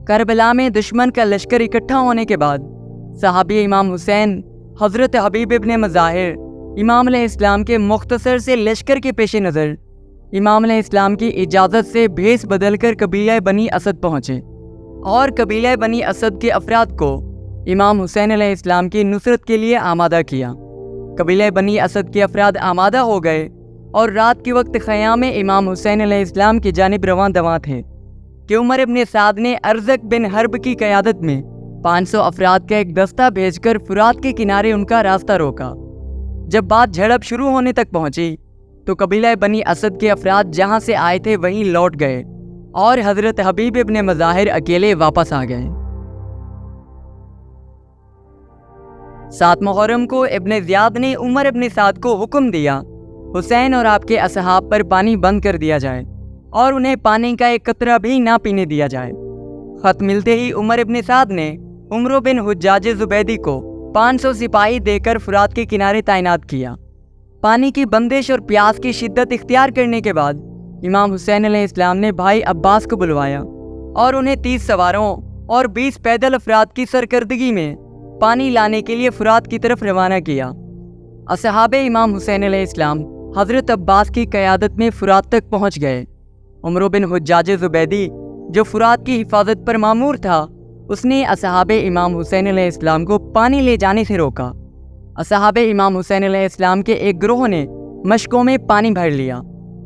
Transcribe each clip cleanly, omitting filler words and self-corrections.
کربلا میں دشمن کا لشکر اکٹھا ہونے کے بعد صحابی امام حسین حضرت حبیب ابن مظاہر امام علیہ السلام کے مختصر سے لشکر کے پیش نظر امام علیہ السلام کی اجازت سے بھیس بدل کر قبیلہ بنی اسد پہنچے اور قبیلہ بنی اسد کے افراد کو امام حسین علیہ السلام کی نصرت کے لیے آمادہ کیا۔ قبیلہ بنی اسد کے افراد آمادہ ہو گئے اور رات کے وقت خیام امام حسین علیہ السلام کی جانب رواں دواں تھے کہ عمر ابن سعد نے ارزق بن حرب کی قیادت میں 500 افراد کا ایک دستہ بھیج کر فرات کے کنارے ان کا راستہ روکا۔ جب بات جھڑپ شروع ہونے تک پہنچی تو قبیلہ بنی اسد کے افراد جہاں سے آئے تھے وہیں لوٹ گئے اور حضرت حبیب ابن مظاہر اکیلے واپس آ گئے۔ 7 محرم کو ابن زیاد نے عمر ابن سعد کو حکم دیا حسین اور آپ کے اصحاب پر پانی بند کر دیا جائے اور انہیں پانی کا ایک قطرہ بھی نہ پینے دیا جائے۔ خط ملتے ہی عمر ابن سعد نے عمرو بن حجاج زبیدی کو 500 سپاہی دے کر فرات کے کنارے تعینات کیا۔ پانی کی بندش اور پیاس کی شدت اختیار کرنے کے بعد امام حسین علیہ السلام نے بھائی عباس کو بلوایا اور انہیں 30 سواروں اور 20 پیدل افراد کی سرکردگی میں پانی لانے کے لیے فرات کی طرف روانہ کیا۔ اصحاب امام حسین علیہ السلام حضرت عباس کی قیادت میں فرات تک پہنچ گئے۔ عمرو بن حجاج زبیدی جو فرات کی حفاظت پر مامور تھا، اس نے اصحاب امام حسین علیہ السلام کو پانی لے جانے سے روکا۔ اصحاب امام حسین علیہ السلام کے ایک گروہ نے مشکوں میں پانی بھر لیا۔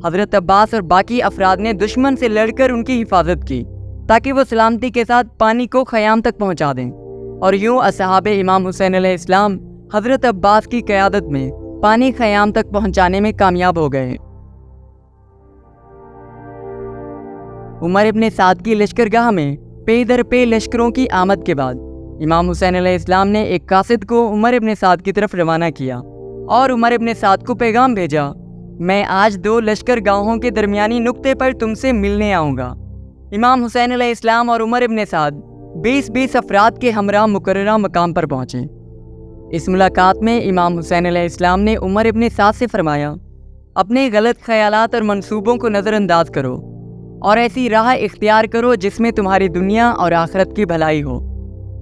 حضرت عباس اور باقی افراد نے دشمن سے لڑ کر ان کی حفاظت کی تاکہ وہ سلامتی کے ساتھ پانی کو خیام تک پہنچا دیں، اور یوں اصحاب امام حسین علیہ السلام حضرت عباس کی قیادت میں پانی خیام تک پہنچانے میں کامیاب ہو گئے۔ عمر ابن سعد کی لشکرگاہ میں پے در پے لشکروں کی آمد کے بعد امام حسین علیہ السلام نے ایک قاصد کو عمر ابن سعد کی طرف روانہ کیا اور عمر ابن سعد کو پیغام بھیجا، میں آج 2 لشکرگاہوں کے درمیانی نقطے پر تم سے ملنے آؤں گا۔ امام حسین علیہ السلام اور عمر ابن سعد 20 افراد کے ہمراہ مقررہ مقام پر پہنچے۔ اس ملاقات میں امام حسین علیہ السلام نے عمر ابن سعد سے فرمایا، اپنے غلط خیالات اور منصوبوں کو نظر انداز کرو اور ایسی راہ اختیار کرو جس میں تمہاری دنیا اور آخرت کی بھلائی ہو۔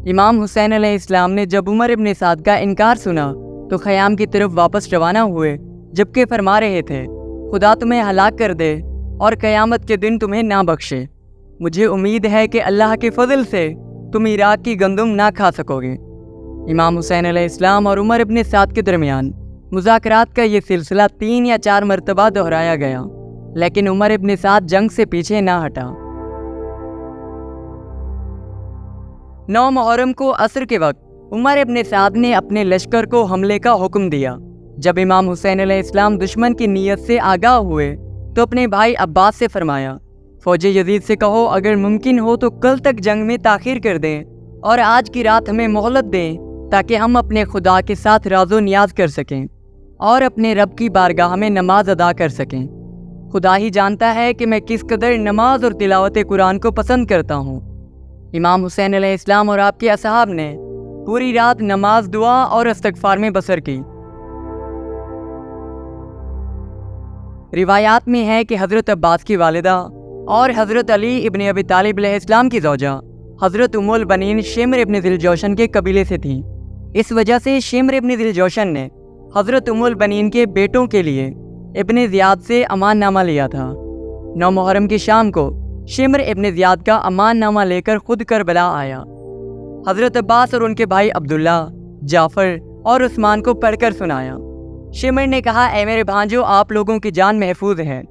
امام حسین علیہ السلام نے جب عمر ابن سعد کا انکار سنا تو خیام کی طرف واپس روانہ ہوئے، جبکہ فرما رہے تھے، خدا تمہیں ہلاک کر دے اور قیامت کے دن تمہیں نہ بخشے۔ مجھے امید ہے کہ اللہ کے فضل سے تم عراق کی گندم نہ کھا سکو گے۔ امام حسین علیہ السلام اور عمر ابن سعد کے درمیان مذاکرات کا یہ سلسلہ 3 یا 4 مرتبہ دہرایا گیا، لیکن عمر ابن سعد جنگ سے پیچھے نہ ہٹا۔ 9 محرم کو عصر کے وقت عمر ابن سعد نے اپنے لشکر کو حملے کا حکم دیا۔ جب امام حسین علیہ السلام دشمن کی نیت سے آگاہ ہوئے تو اپنے بھائی عباس سے فرمایا، فوج یزید سے کہو اگر ممکن ہو تو کل تک جنگ میں تاخیر کر دیں اور آج کی رات ہمیں مہلت دیں تاکہ ہم اپنے خدا کے ساتھ راز و نیاز کر سکیں اور اپنے رب کی بارگاہ میں نماز ادا کر سکیں۔ خدا ہی جانتا ہے کہ میں کس قدر نماز اور تلاوت قرآن کو پسند کرتا ہوں۔ امام حسین علیہ السلام اور آپ کے اصحاب نے پوری رات نماز، دعا اور استغفار میں بسر کی۔ روایات میں ہے کہ حضرت عباس کی والدہ اور حضرت علی ابن ابی طالب علیہ السلام کی زوجہ حضرت ام البنین شمر ابن ذی الجوشن کے قبیلے سے تھیں۔ اس وجہ سے شمر ابن ذی الجوشن نے حضرت ام البنین کے بیٹوں کے لیے ابن زیاد سے امان نامہ لیا تھا۔ 9 محرم کی شام کو شمر ابن زیاد کا امان نامہ لے کر خود کربلا آیا۔ حضرت عباس اور ان کے بھائی عبداللہ، جعفر اور عثمان کو پڑھ کر سنایا۔ شمر نے کہا، اے میرے بھانجو، آپ لوگوں کی جان محفوظ ہے،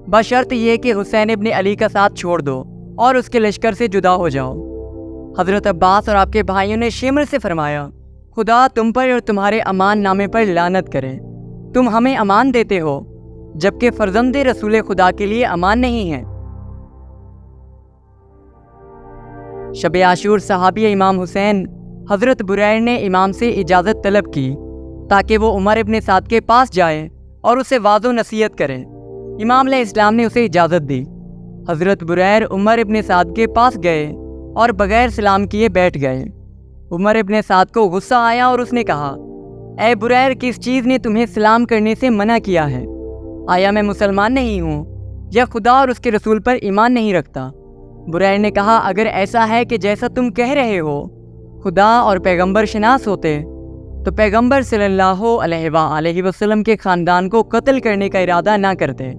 بشرط یہ کہ حسین ابن علی کا ساتھ چھوڑ دو اور اس کے لشکر سے جدا ہو جاؤ۔ حضرت عباس اور آپ کے بھائیوں نے شمر سے فرمایا، خدا تم پر اور تمہارے امان نامے پر لعنت کرے، تم ہمیں امان دیتے ہو جبکہ فرزند رسول خدا کے لیے امان نہیں ہے۔ شب عاشور صحابی امام حسین حضرت بریر نے امام سے اجازت طلب کی تاکہ وہ عمر ابن سعد کے پاس جائے اور اسے واعظ و نصیحت کرے۔ امام علیہ السلام نے اسے اجازت دی۔ حضرت بریر عمر ابن سعد کے پاس گئے اور بغیر سلام کیے بیٹھ گئے۔ عمر ابن سعد کو غصہ آیا اور اس نے کہا، اے بریر، کس چیز نے تمہیں سلام کرنے سے منع کیا ہے؟ آیا میں مسلمان نہیں ہوں یا خدا اور اس کے رسول پر ایمان نہیں رکھتا؟ بریر نے کہا اگر ایسا ہے کہ جیسا تم کہہ رہے ہو خدا اور پیغمبر شناس ہوتے تو پیغمبر صلی اللہ علیہ وسلم کے خاندان کو قتل کرنے کا ارادہ نہ کرتے،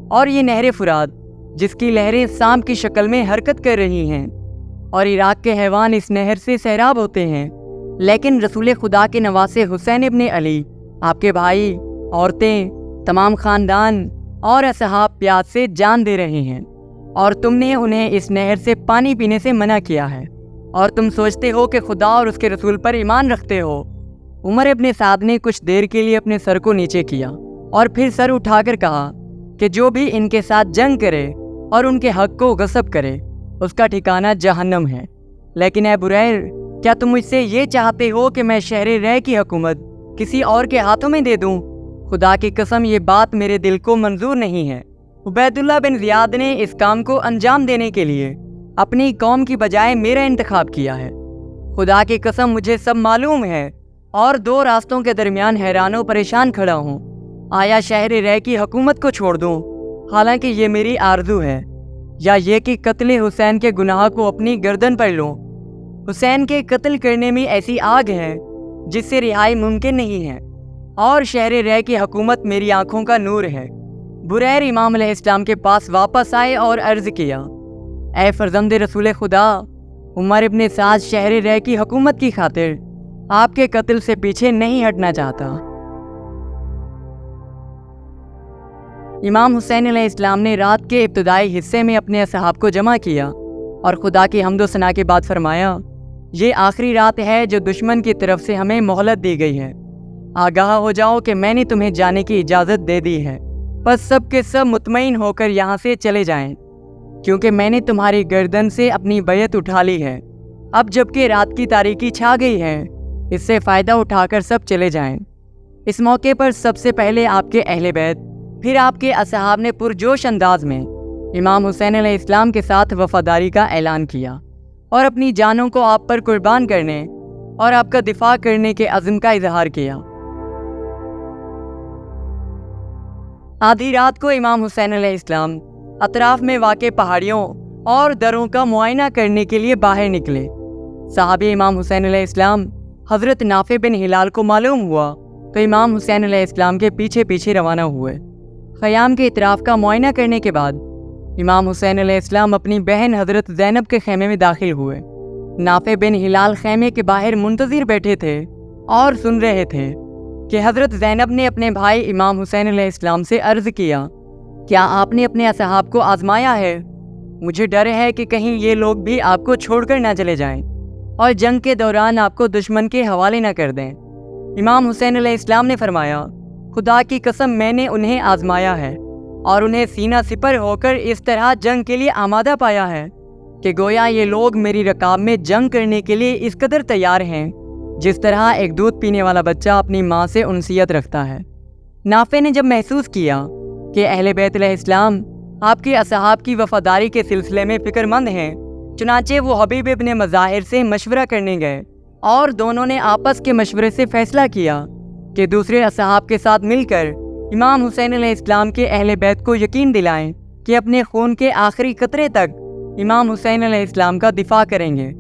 اور یہ نہر فرات جس کی لہریں سانپ کی شکل میں حرکت کر رہی ہیں اور عراق کے حیوان اس نہر سے سیراب ہوتے ہیں، لیکن رسول خدا کے نواسے حسین ابن علی، آپ کے بھائی، عورتیں، تمام خاندان اور اصحاب پیاس سے جان دے رہے ہیں، اور تم نے انہیں اس نہر سے پانی پینے سے منع کیا ہے، اور تم سوچتے ہو کہ خدا اور اس کے رسول پر ایمان رکھتے ہو۔ عمر ابن سعد نے کچھ دیر کے لیے اپنے سر کو نیچے کیا اور پھر سر اٹھا کر کہا کہ جو بھی ان کے ساتھ جنگ کرے اور ان کے حق کو غصب کرے اس کا ٹھکانہ جہنم ہے۔ لیکن اے بریر، کیا تم مجھ سے یہ چاہتے ہو کہ میں شہر رے کی حکومت کسی اور کے ہاتھوں میں دے دوں؟ خدا کی قسم یہ بات میرے دل کو منظور نہیں ہے۔ عبید اللہ بن زیاد نے اس کام کو انجام دینے کے لیے اپنی قوم کی بجائے میرا انتخاب کیا ہے۔ خدا کی قسم مجھے سب معلوم ہے اور دو راستوں کے درمیان حیران و پریشان کھڑا ہوں۔ آیا شہر رے کی حکومت کو چھوڑ دوں حالانکہ یہ میری آرزو ہے، یا یہ کہ قتل حسین کے گناہ کو اپنی گردن پر لوں؟ حسین کے قتل کرنے میں ایسی آگ ہے جس سے رہائی ممکن نہیں ہے، اور شہر رے کی حکومت میری آنکھوں کا نور ہے۔ بریر امام علیہ السلام کے پاس واپس آئے اور عرض کیا، اے فرزند رسول خدا، عمر ابن سعد شہر رے کی حکومت کی خاطر آپ کے قتل سے پیچھے نہیں ہٹنا چاہتا۔ امام حسین علیہ السلام نے رات کے ابتدائی حصے میں اپنے اصحاب کو جمع کیا اور خدا کی حمد و ثنا کے بعد فرمایا، یہ آخری رات ہے جو دشمن کی طرف سے ہمیں مہلت دی گئی ہے۔ آگاہ ہو جاؤ کہ میں نے تمہیں جانے کی اجازت دے دی ہے، بس سب کے سب مطمئن ہو کر یہاں سے چلے جائیں، کیونکہ میں نے تمہاری گردن سے اپنی بیعت اٹھا لی ہے۔ اب جبکہ رات کی تاریکی چھا گئی ہے، اس سے فائدہ اٹھا کر سب چلے جائیں۔ اس موقع پر سب سے پہلے آپ کے اہل بیت، پھر آپ کے اصحاب نے پرجوش انداز میں امام حسین علیہ السلام کے ساتھ وفاداری کا اعلان کیا اور اپنی جانوں کو آپ پر قربان کرنے اور آپ کا دفاع کرنے کے عزم کا اظہار کیا۔ آدھی رات کو امام حسین علیہ السلام اطراف میں واقع پہاڑیوں اور دروں کا معائنہ کرنے کے لیے باہر نکلے۔ صحابی امام حسین علیہ السلام حضرت نافع بن ہلال کو معلوم ہوا تو امام حسین علیہ السلام کے پیچھے پیچھے روانہ ہوئے۔ خیام کے اطراف کا معائنہ کرنے کے بعد امام حسین علیہ السلام اپنی بہن حضرت زینب کے خیمے میں داخل ہوئے۔ نافع بن ہلال خیمے کے باہر منتظر بیٹھے تھے اور سن رہے تھے کہ حضرت زینب نے اپنے بھائی امام حسین علیہ السلام سے عرض کیا، کیا آپ نے اپنے اصحاب کو آزمایا ہے؟ مجھے ڈر ہے کہ کہیں یہ لوگ بھی آپ کو چھوڑ کر نہ چلے جائیں اور جنگ کے دوران آپ کو دشمن کے حوالے نہ کر دیں۔ امام حسین علیہ السلام نے فرمایا، خدا کی قسم میں نے انہیں آزمایا ہے اور انہیں سینہ سپر ہو کر اس طرح جنگ کے لیے آمادہ پایا ہے کہ گویا یہ لوگ میری رکاب میں جنگ کرنے کے لیے اس قدر تیار ہیں جس طرح ایک دودھ پینے والا بچہ اپنی ماں سے انسیت رکھتا ہے۔ نافع نے جب محسوس کیا کہ اہل بیت علیہ السلام آپ کے اصحاب کی وفاداری کے سلسلے میں فکر مند ہیں، چنانچہ وہ حبیب ابن مظاہر سے مشورہ کرنے گئے اور دونوں نے آپس کے مشورے سے فیصلہ کیا کہ دوسرے اصحاب کے ساتھ مل کر امام حسین علیہ السلام کے اہل بیت کو یقین دلائیں کہ اپنے خون کے آخری قطرے تک امام حسین علیہ السلام کا دفاع کریں گے۔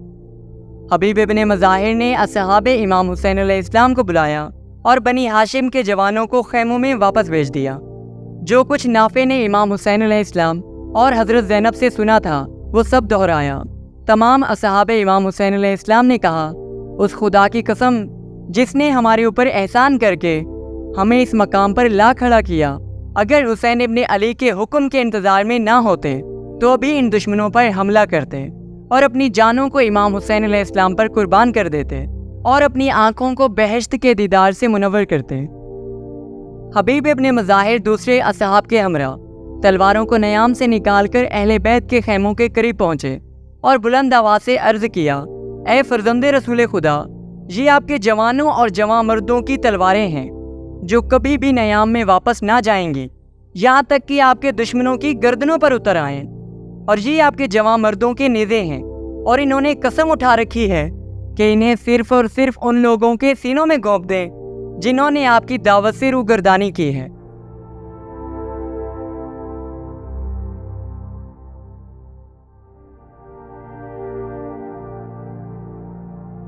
حبیب ابن مظاہر نے اصحاب امام حسین علیہ السلام کو بلایا اور بنی ہاشم کے جوانوں کو خیموں میں واپس بھیج دیا۔ جو کچھ نافع نے امام حسین علیہ السلام اور حضرت زینب سے سنا تھا وہ سب دہرایا۔ تمام اصحاب امام حسین علیہ السلام نے کہا، اس خدا کی قسم جس نے ہمارے اوپر احسان کر کے ہمیں اس مقام پر لا کھڑا کیا، اگر حسین ابن علی کے حکم کے انتظار میں نہ ہوتے تو بھی ان دشمنوں پر حملہ کرتے اور اپنی جانوں کو امام حسین علیہ السلام پر قربان کر دیتے اور اپنی آنکھوں کو بہشت کے دیدار سے منور کرتے۔ حبیب ابن مظاہر دوسرے اصحاب کے ہمراہ تلواروں کو نیام سے نکال کر اہل بیت کے خیموں کے قریب پہنچے اور بلند آواز سے عرض کیا، اے فرزند رسول خدا، یہ آپ کے جوانوں اور جوان مردوں کی تلواریں ہیں جو کبھی بھی نیام میں واپس نہ جائیں گی یہاں تک کہ آپ کے دشمنوں کی گردنوں پر اتر آئیں، اور یہ آپ کے جوان مردوں کے نیزے ہیں، اور انہوں نے قسم اٹھا رکھی ہے کہ انہیں صرف اور صرف ان لوگوں کے سینوں میں گونپ دیں جنہوں نے آپ کی دعوت سے روگردانی کی ہے۔